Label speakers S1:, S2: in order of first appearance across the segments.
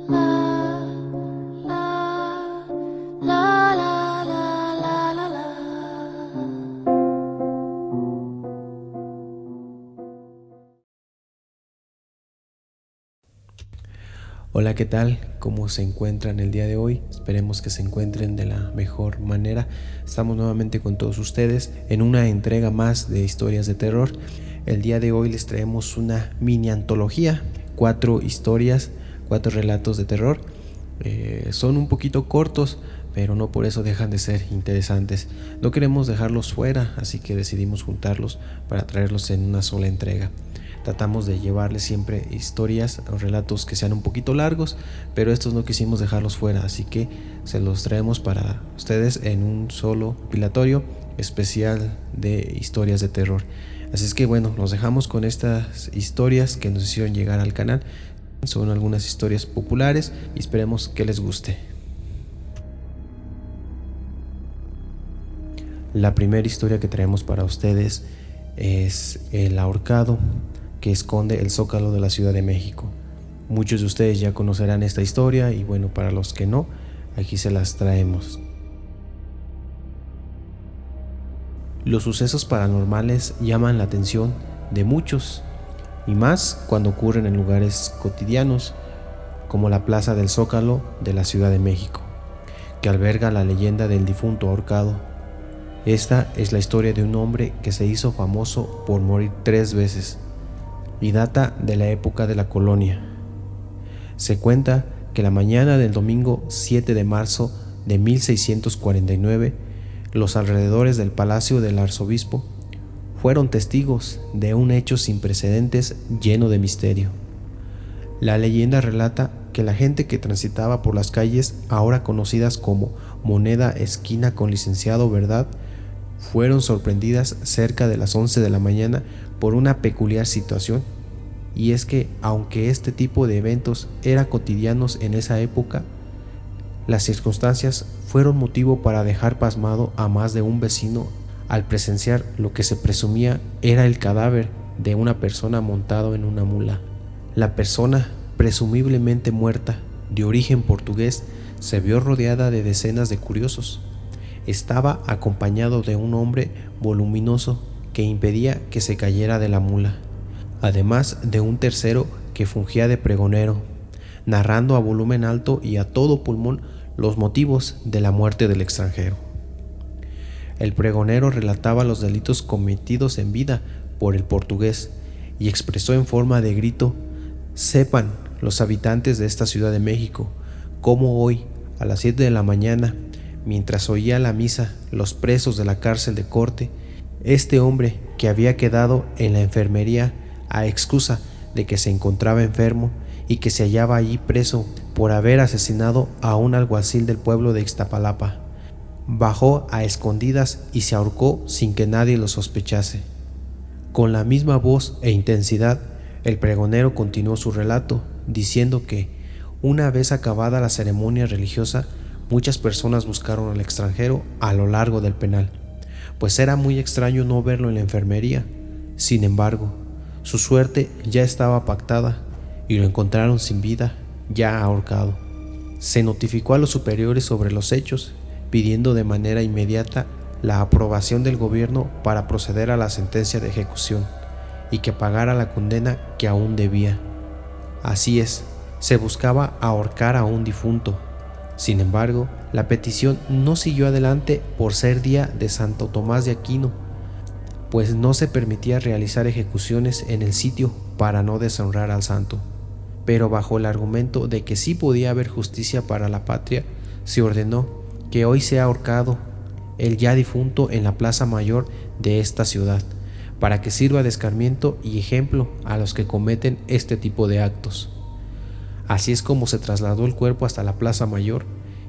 S1: Hola, ¿qué tal? ¿Cómo se encuentran el día de hoy? Esperemos que se encuentren de la mejor manera. Estamos nuevamente con todos ustedes en una entrega más de historias de terror. El día de hoy les traemos una mini antología, 4 historias, 4 relatos de terror. Son un poquito cortos, pero no por eso dejan de ser interesantes. No queremos dejarlos fuera, así que decidimos juntarlos para traerlos en una sola entrega. Tratamos de llevarles siempre historias o relatos que sean un poquito largos, pero estos no quisimos dejarlos fuera, así que se los traemos para ustedes en un solo compilatorio especial de historias de terror. Así es que bueno, los dejamos con estas historias que nos hicieron llegar al canal. Son algunas historias populares y esperemos que les guste. La primera historia que traemos para ustedes es El ahorcado que esconde el Zócalo de la Ciudad de México. Muchos de ustedes ya conocerán esta historia y bueno, para los que no, aquí se las traemos. Los sucesos paranormales llaman la atención de muchos, y más cuando ocurren en lugares cotidianos, como la Plaza del Zócalo de la Ciudad de México, que alberga la leyenda del difunto ahorcado. Esta es la historia de un hombre que se hizo famoso por morir 3 veces, y data de la época de la colonia. Se cuenta que la mañana del domingo 7 de marzo de 1649, los alrededores del palacio del arzobispo fueron testigos de un hecho sin precedentes lleno de misterio. La leyenda relata que la gente que transitaba por las calles, ahora conocidas como Moneda Esquina con Licenciado Verdad, fueron sorprendidas cerca de las 11 de la mañana por una peculiar situación, y es que aunque este tipo de eventos eran cotidianos en esa época, las circunstancias fueron motivo para dejar pasmado a más de un vecino al presenciar lo que se presumía era el cadáver de una persona montado en una mula. La persona, presumiblemente muerta, de origen portugués, se vio rodeada de decenas de curiosos. Estaba acompañado de un hombre voluminoso que impedía que se cayera de la mula, además de un tercero que fungía de pregonero, narrando a volumen alto y a todo pulmón los motivos de la muerte del extranjero. El pregonero relataba los delitos cometidos en vida por el portugués y expresó en forma de grito: sepan los habitantes de esta Ciudad de México cómo hoy, a las 7 de la mañana, mientras oía la misa los presos de la cárcel de Corte, este hombre que había quedado en la enfermería a excusa de que se encontraba enfermo y que se hallaba allí preso por haber asesinado a un alguacil del pueblo de Ixtapalapa, bajó a escondidas y se ahorcó sin que nadie lo sospechase. Con la misma voz e intensidad, el pregonero continuó su relato, diciendo que, una vez acabada la ceremonia religiosa, muchas personas buscaron al extranjero a lo largo del penal, pues era muy extraño no verlo en la enfermería. Sin embargo, su suerte ya estaba pactada y lo encontraron sin vida, ya ahorcado. Se notificó a los superiores sobre los hechos, pidiendo de manera inmediata la aprobación del gobierno para proceder a la sentencia de ejecución y que pagara la condena que aún debía. Así es, se buscaba ahorcar a un difunto. Sin embargo, la petición no siguió adelante por ser día de Santo Tomás de Aquino, pues no se permitía realizar ejecuciones en el sitio para no deshonrar al santo. Pero bajo el argumento de que sí podía haber justicia para la patria, se ordenó que hoy sea ahorcado el ya difunto en la plaza mayor de esta ciudad, para que sirva de escarmiento y ejemplo a los que cometen este tipo de actos. Así es como se trasladó el cuerpo hasta la plaza mayor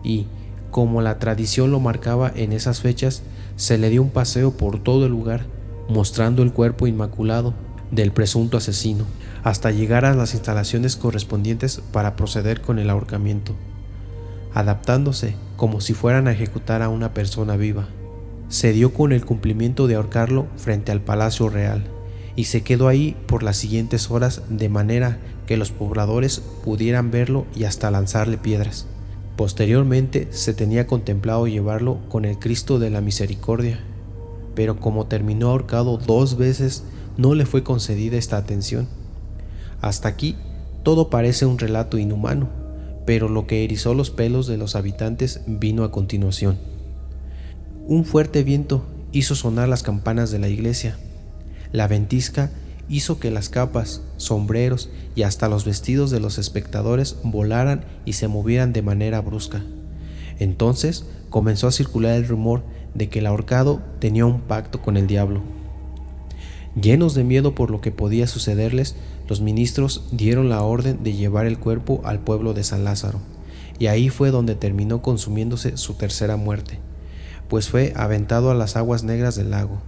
S1: y, como la tradición lo marcaba en esas fechas, se le dio un paseo por todo el lugar, mostrando el cuerpo inmaculado del presunto asesino, hasta llegar a las instalaciones correspondientes para proceder con el ahorcamiento, adaptándose como si fueran a ejecutar a una persona viva. Se dio con el cumplimiento de ahorcarlo frente al Palacio Real y se quedó ahí por las siguientes horas, de manera que los pobladores pudieran verlo y hasta lanzarle piedras. Posteriormente se tenía contemplado llevarlo con el Cristo de la Misericordia, pero como terminó ahorcado 2 veces, no le fue concedida esta atención. Hasta aquí todo parece un relato inhumano, pero lo que erizó los pelos de los habitantes vino a continuación. Un fuerte viento hizo sonar las campanas de la iglesia. La ventisca hizo que las capas, sombreros y hasta los vestidos de los espectadores volaran y se movieran de manera brusca. Entonces comenzó a circular el rumor de que el ahorcado tenía un pacto con el diablo. Llenos de miedo por lo que podía sucederles, los ministros dieron la orden de llevar el cuerpo al pueblo de San Lázaro, y ahí fue donde terminó consumiéndose su tercera muerte, pues fue aventado a las aguas negras del lago.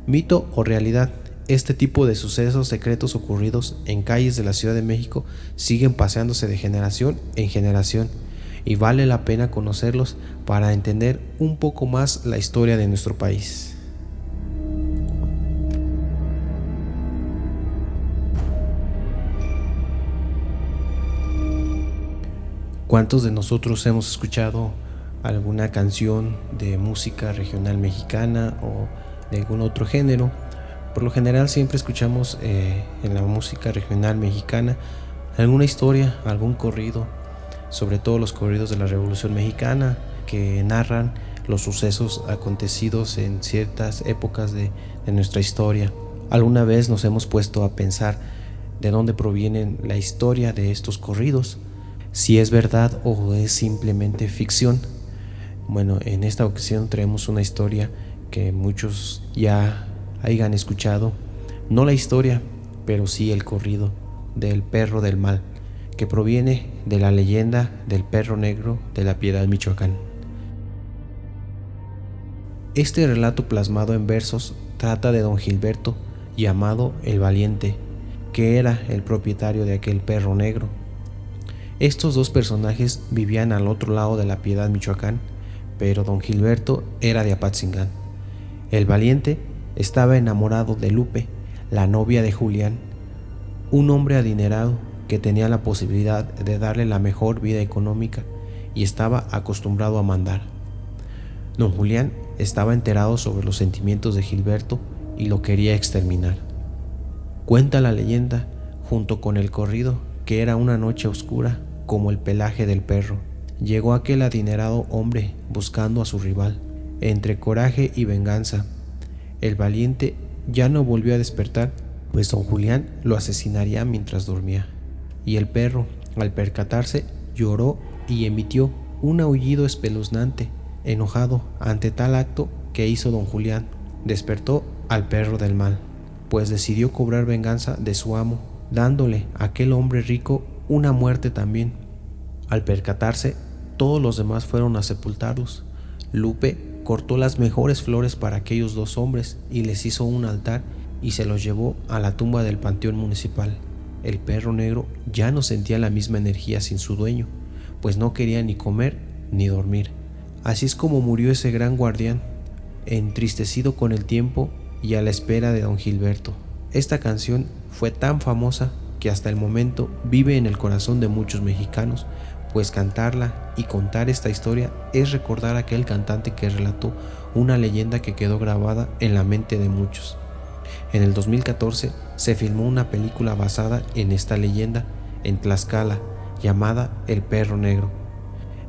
S1: Mito o realidad, este tipo de sucesos secretos ocurridos en calles de la Ciudad de México siguen paseándose de generación en generación, y vale la pena conocerlos para entender un poco más la historia de nuestro país. ¿Cuántos de nosotros hemos escuchado alguna canción de música regional mexicana o de algún otro género? Por lo general siempre escuchamos en la música regional mexicana alguna historia, algún corrido, sobre todo los corridos de la Revolución Mexicana, que narran los sucesos acontecidos en ciertas épocas de nuestra historia. ¿Alguna vez nos hemos puesto a pensar de dónde proviene la historia de estos corridos? Si es verdad o es simplemente ficción. Bueno, en esta ocasión traemos una historia que muchos ya hayan escuchado, no la historia, pero sí el corrido del Perro del Mal, que proviene de la leyenda del perro negro de La Piedad, Michoacán. Este relato plasmado en versos trata de don Gilberto, llamado el Valiente, que era el propietario de aquel perro negro. Estos dos personajes vivían al otro lado de La Piedad, Michoacán, pero don Gilberto era de Apatzingán. El Valiente estaba enamorado de Lupe, la novia de Julián, un hombre adinerado que tenía la posibilidad de darle la mejor vida económica y estaba acostumbrado a mandar. Don Julián estaba enterado sobre los sentimientos de Gilberto y lo quería exterminar. Cuenta la leyenda, junto con el corrido, que era una noche oscura como el pelaje del perro. Llegó aquel adinerado hombre buscando a su rival. Entre coraje y venganza, el Valiente ya no volvió a despertar, pues don Julián lo asesinaría mientras dormía. Y el perro, al percatarse, lloró y emitió un aullido espeluznante, enojado ante tal acto que hizo don Julián. Despertó al Perro del Mal, pues decidió cobrar venganza de su amo, dándole a aquel hombre rico una muerte también. Al percatarse, todos los demás fueron a sepultarlos. Lupe cortó las mejores flores para aquellos dos hombres y les hizo un altar y se los llevó a la tumba del panteón municipal. El perro negro ya no sentía la misma energía sin su dueño, pues no quería ni comer ni dormir. Así es como murió ese gran guardián, entristecido con el tiempo y a la espera de don Gilberto. Esta canción fue tan famosa que hasta el momento vive en el corazón de muchos mexicanos, pues cantarla y contar esta historia es recordar a aquel cantante que relató una leyenda que quedó grabada en la mente de muchos. En el 2014 se filmó una película basada en esta leyenda en Tlaxcala, llamada El Perro Negro.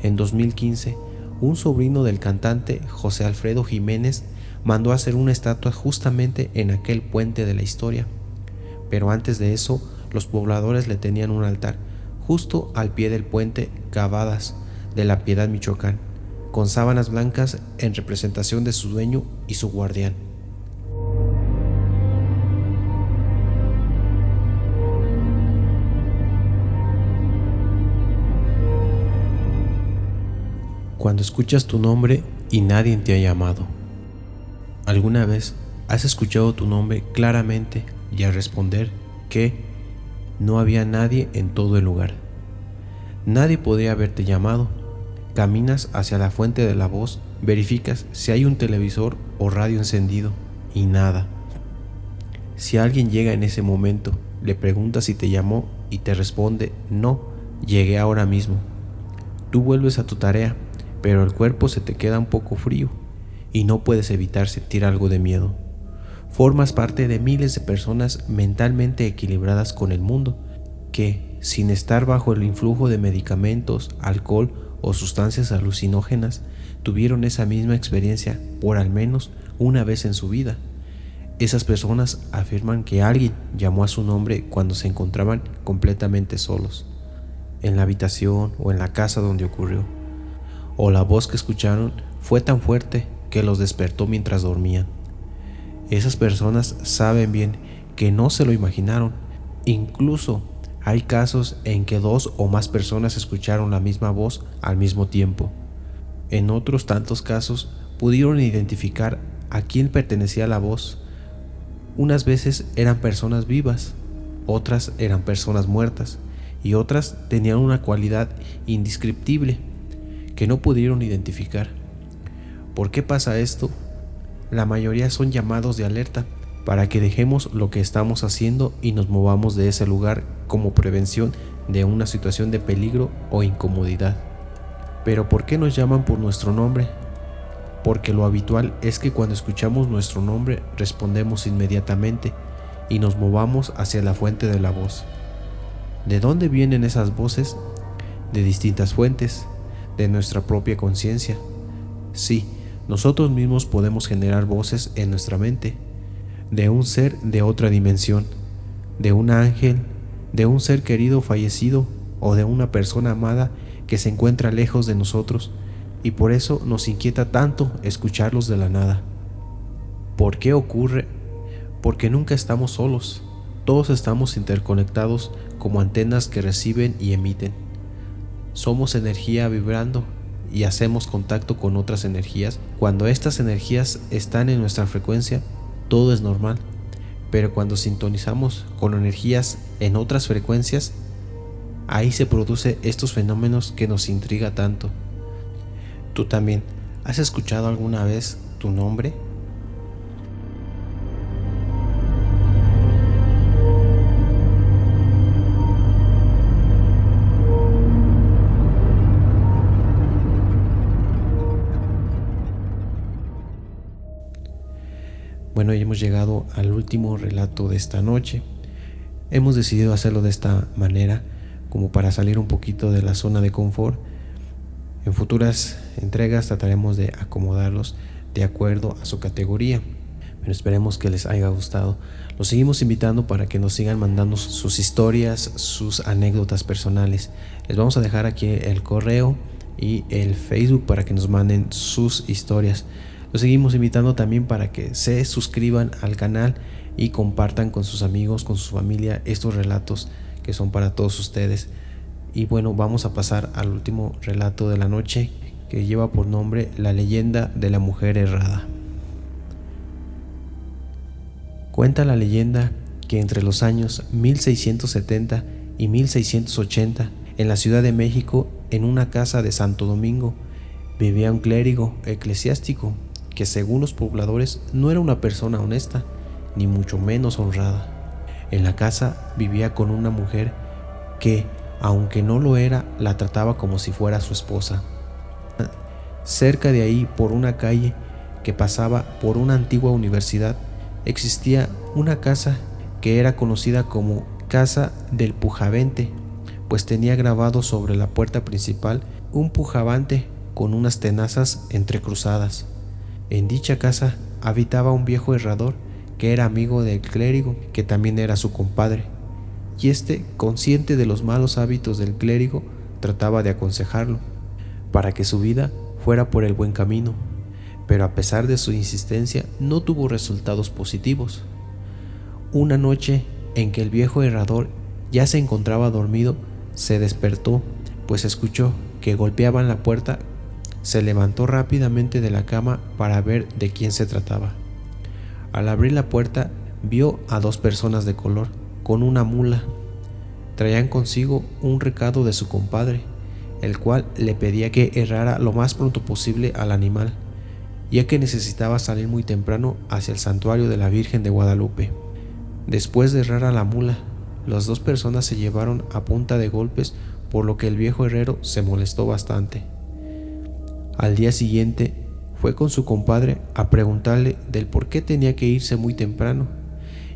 S1: En 2015, un sobrino del cantante, José Alfredo Jiménez, mandó a hacer una estatua justamente en aquel puente de la historia. Pero antes de eso, los pobladores le tenían un altar justo al pie del puente Cavadas de La Piedad, Michoacán, con sábanas blancas en representación de su dueño y su guardián. Cuando escuchas tu nombre y nadie te ha llamado. ¿Alguna vez has escuchado tu nombre claramente y al responder que no había nadie en todo el lugar? Nadie podía haberte llamado. Caminas hacia la fuente de la voz, verificas si hay un televisor o radio encendido y nada. Si alguien llega en ese momento, le preguntas si te llamó y te responde: no, llegué ahora mismo. Tú vuelves a tu tarea, pero el cuerpo se te queda un poco frío y no puedes evitar sentir algo de miedo. Formas parte de miles de personas mentalmente equilibradas con el mundo que, sin estar bajo el influjo de medicamentos, alcohol o sustancias alucinógenas, tuvieron esa misma experiencia por al menos una vez en su vida. Esas personas afirman que alguien llamó a su nombre cuando se encontraban completamente solos, en la habitación o en la casa donde ocurrió, o la voz que escucharon fue tan fuerte que los despertó mientras dormían. Esas personas saben bien que no se lo imaginaron. Incluso hay casos en que 2 o más personas escucharon la misma voz al mismo tiempo. En otros tantos casos pudieron identificar a quién pertenecía la voz. Unas veces eran personas vivas, otras eran personas muertas y otras tenían una cualidad indescriptible que no pudieron identificar. ¿Por qué pasa esto? La mayoría son llamados de alerta para que dejemos lo que estamos haciendo y nos movamos de ese lugar como prevención de una situación de peligro o incomodidad. Pero ¿por qué nos llaman por nuestro nombre? Porque lo habitual es que cuando escuchamos nuestro nombre respondemos inmediatamente y nos movamos hacia la fuente de la voz. ¿De dónde vienen esas voces? De distintas fuentes, de nuestra propia conciencia. Sí, nosotros mismos podemos generar voces en nuestra mente, de un ser de otra dimensión, de un ángel, de un ser querido fallecido o de una persona amada que se encuentra lejos de nosotros, y por eso nos inquieta tanto escucharlos de la nada. ¿Por qué ocurre? Porque nunca estamos solos. Todos estamos interconectados como antenas que reciben y emiten. Somos energía vibrando y hacemos contacto con otras energías. Cuando estas energías están en nuestra frecuencia, todo es normal. Pero cuando sintonizamos con energías en otras frecuencias, ahí se producen estos fenómenos que nos intriga tanto. ¿Tú también has escuchado alguna vez tu nombre? Bueno, ya hemos llegado al último relato de esta noche. Hemos decidido hacerlo de esta manera como para salir un poquito de la zona de confort. En futuras entregas trataremos de acomodarlos de acuerdo a su categoría, pero esperemos que les haya gustado. Los seguimos invitando para que nos sigan mandando sus historias, sus anécdotas personales. Les vamos a dejar aquí el correo y el Facebook para que nos manden sus historias. Los seguimos invitando también para que se suscriban al canal y compartan con sus amigos, con su familia, estos relatos que son para todos ustedes. Y bueno, vamos a pasar al último relato de la noche, que lleva por nombre La leyenda de la mujer errada. Cuenta la leyenda que entre los años 1670 y 1680, en la Ciudad de México, en una casa de Santo Domingo, vivía un clérigo eclesiástico que, según los pobladores, no era una persona honesta, ni mucho menos honrada. En la casa vivía con una mujer que, aunque no lo era, la trataba como si fuera su esposa. Cerca de ahí, por una calle que pasaba por una antigua universidad, existía una casa que era conocida como Casa del Pujavente, pues tenía grabado sobre la puerta principal un pujabante con unas tenazas entrecruzadas. En dicha casa habitaba un viejo herrador que era amigo del clérigo, que también era su compadre, y este, consciente de los malos hábitos del clérigo, trataba de aconsejarlo para que su vida fuera por el buen camino, pero a pesar de su insistencia no tuvo resultados positivos. Una noche en que el viejo herrador ya se encontraba dormido, se despertó, pues escuchó que golpeaban la puerta. Se levantó rápidamente de la cama para ver de quién se trataba. Al abrir la puerta, vio a 2 personas de color, con una mula. Traían consigo un recado de su compadre, el cual le pedía que errara lo más pronto posible al animal, ya que necesitaba salir muy temprano hacia el santuario de la Virgen de Guadalupe. Después de errar a la mula, Las dos personas se llevaron a punta de golpes, por lo que el viejo herrero se molestó bastante. Al día siguiente fue con su compadre a preguntarle del por qué tenía que irse muy temprano,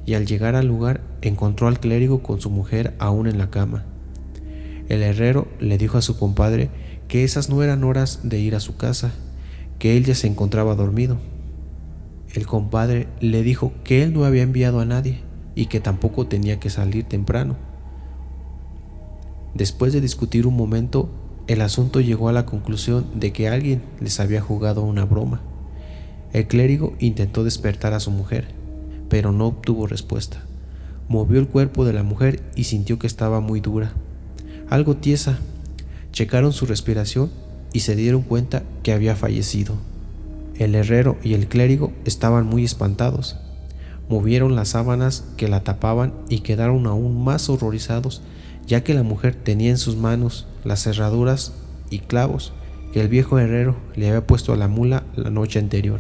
S1: y al llegar al lugar encontró al clérigo con su mujer aún en la cama. El herrero le dijo a su compadre que esas no eran horas de ir a su casa, que él ya se encontraba dormido. El compadre le dijo que él no había enviado a nadie y que tampoco tenía que salir temprano. Después de discutir un momento, el asunto llegó a la conclusión de que alguien les había jugado una broma. El clérigo intentó despertar a su mujer, pero no obtuvo respuesta. Movió el cuerpo de la mujer y sintió que estaba muy dura, algo tiesa. Checaron su respiración y se dieron cuenta que había fallecido. El herrero y el clérigo estaban muy espantados. Movieron las sábanas que la tapaban y quedaron aún más horrorizados, ya que la mujer tenía en sus manos las cerraduras y clavos que el viejo herrero le había puesto a la mula la noche anterior.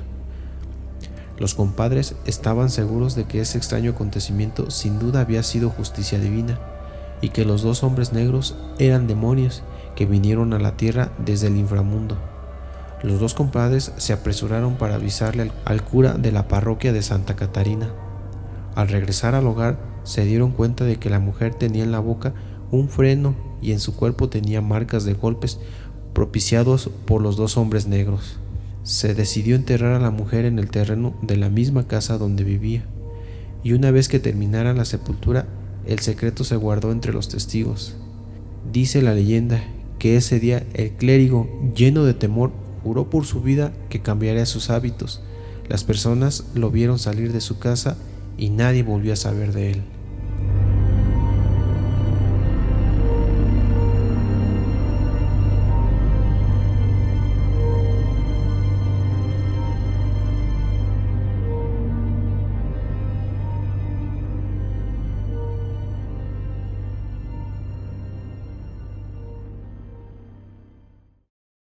S1: Los compadres estaban seguros de que ese extraño acontecimiento sin duda había sido justicia divina, y que los dos hombres negros eran demonios que vinieron a la tierra desde el inframundo. Los dos compadres se apresuraron para avisarle al cura de la parroquia de Santa Catarina. Al regresar al hogar se dieron cuenta de que la mujer tenía en la boca un freno y en su cuerpo tenía marcas de golpes propiciados por los dos hombres negros. Se decidió enterrar a la mujer en el terreno de la misma casa donde vivía, y una vez que terminara la sepultura, el secreto se guardó entre los testigos. Dice la leyenda que ese día el clérigo, lleno de temor, juró por su vida que cambiaría sus hábitos. Las personas lo vieron salir de su casa y nadie volvió a saber de él.